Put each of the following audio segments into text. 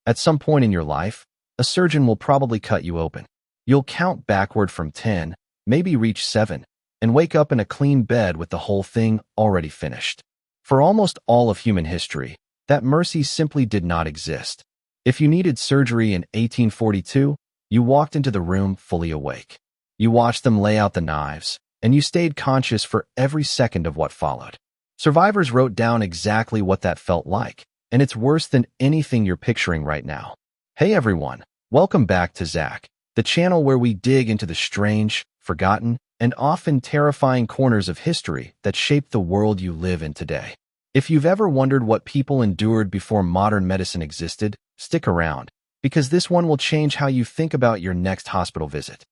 At some point in your life, a surgeon will probably cut you open. You'll count backward from 10, maybe reach 7, and wake up in a clean bed with the whole thing already finished. For almost all of human history, that mercy simply did not exist. If you needed surgery in 1842, you walked into the room fully awake. You watched them lay out the knives, and you stayed conscious for every second of what followed. Survivors wrote down exactly what that felt like, and it's worse than anything you're picturing right now. Hey everyone, welcome back to Zach, the channel where we dig into the strange, forgotten, and often terrifying corners of history that shape the world you live in today. If you've ever wondered what people endured before modern medicine existed, stick around, because this one will change how you think about your next hospital visit.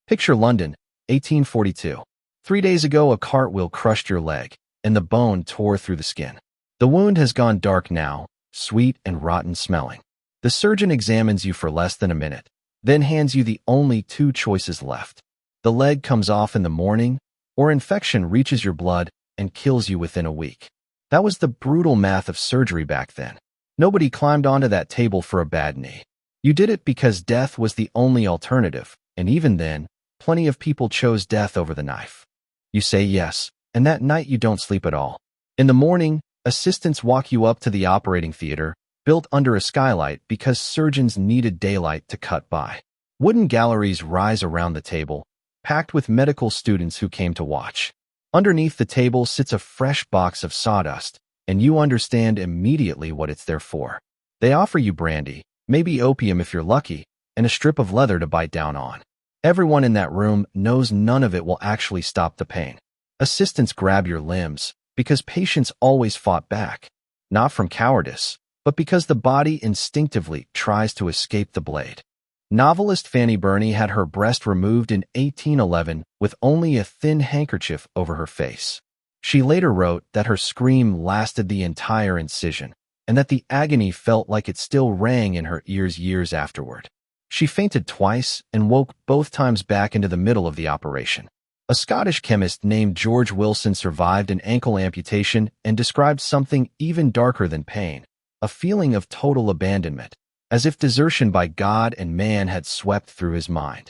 Picture London, 1842. 3 days ago, a cartwheel crushed your leg, and the bone tore through the skin. The wound has gone dark now, sweet and rotten smelling. The surgeon examines you for less than a minute, then hands you the only 2 choices left. The leg comes off in the morning, or infection reaches your blood and kills you within a week. That was the brutal math of surgery back then. Nobody climbed onto that table for a bad knee. You did it because death was the only alternative, and even then, plenty of people chose death over the knife. You say yes, and that night you don't sleep at all. In the morning, assistants walk you up to the operating theater, built under a skylight because surgeons needed daylight to cut by. Wooden galleries rise around the table, packed with medical students who came to watch. Underneath the table sits a fresh box of sawdust, and you understand immediately what it's there for. They offer you brandy, maybe opium if you're lucky, and a strip of leather to bite down on. Everyone in that room knows none of it will actually stop the pain. Assistants grab your limbs, because patients always fought back. Not from cowardice, but because the body instinctively tries to escape the blade. Novelist Fanny Burney had her breast removed in 1811 with only a thin handkerchief over her face. She later wrote that her scream lasted the entire incision, and that the agony felt like it still rang in her ears years afterward. She fainted twice and woke both times back into the middle of the operation. A Scottish chemist named George Wilson survived an ankle amputation and described something even darker than pain, a feeling of total abandonment, as if desertion by God and man had swept through his mind.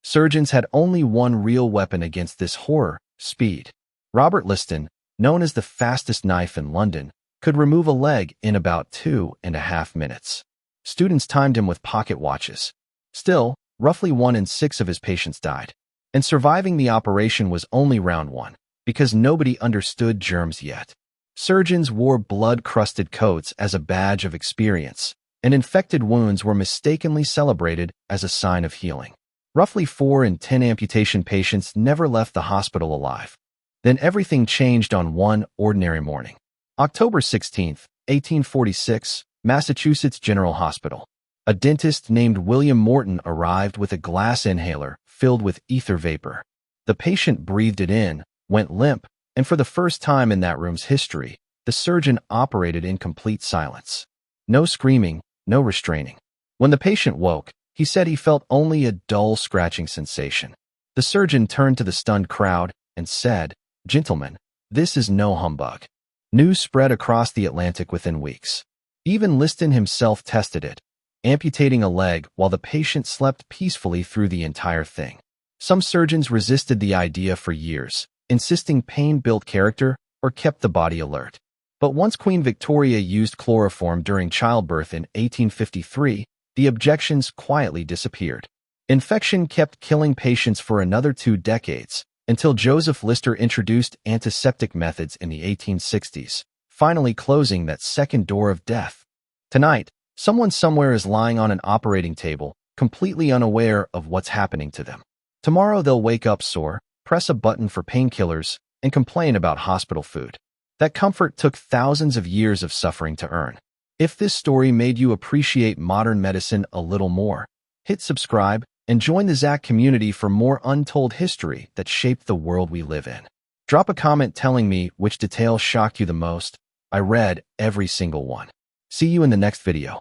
Surgeons had only one real weapon against this horror: speed. Robert Liston, known as the fastest knife in London, could remove a leg in about 2.5 minutes. Students timed him with pocket watches. Still, roughly 1 in 6 of his patients died. And surviving the operation was only round 1, because nobody understood germs yet. Surgeons wore blood-crusted coats as a badge of experience, and infected wounds were mistakenly celebrated as a sign of healing. Roughly 4 in 10 amputation patients never left the hospital alive. Then everything changed on one ordinary morning. October 16, 1846, Massachusetts General Hospital. A dentist named William Morton arrived with a glass inhaler filled with ether vapor. The patient breathed it in, went limp, and for the first time in that room's history, the surgeon operated in complete silence. No screaming, no restraining. When the patient woke, he said he felt only a dull scratching sensation. The surgeon turned to the stunned crowd and said, "Gentlemen, this is no humbug." News spread across the Atlantic within weeks. Even Liston himself tested it, amputating a leg while the patient slept peacefully through the entire thing. Some surgeons resisted the idea for years, insisting pain built character or kept the body alert. But once Queen Victoria used chloroform during childbirth in 1853, the objections quietly disappeared. Infection kept killing patients for another 2 decades, until Joseph Lister introduced antiseptic methods in the 1860s, finally closing that second door of death. Tonight, someone somewhere is lying on an operating table, completely unaware of what's happening to them. Tomorrow they'll wake up sore, press a button for painkillers, and complain about hospital food. That comfort took thousands of years of suffering to earn. If this story made you appreciate modern medicine a little more, hit subscribe and join the Zach community for more untold history that shaped the world we live in. Drop a comment telling me which detail shocked you the most. I read every single one. See you in the next video.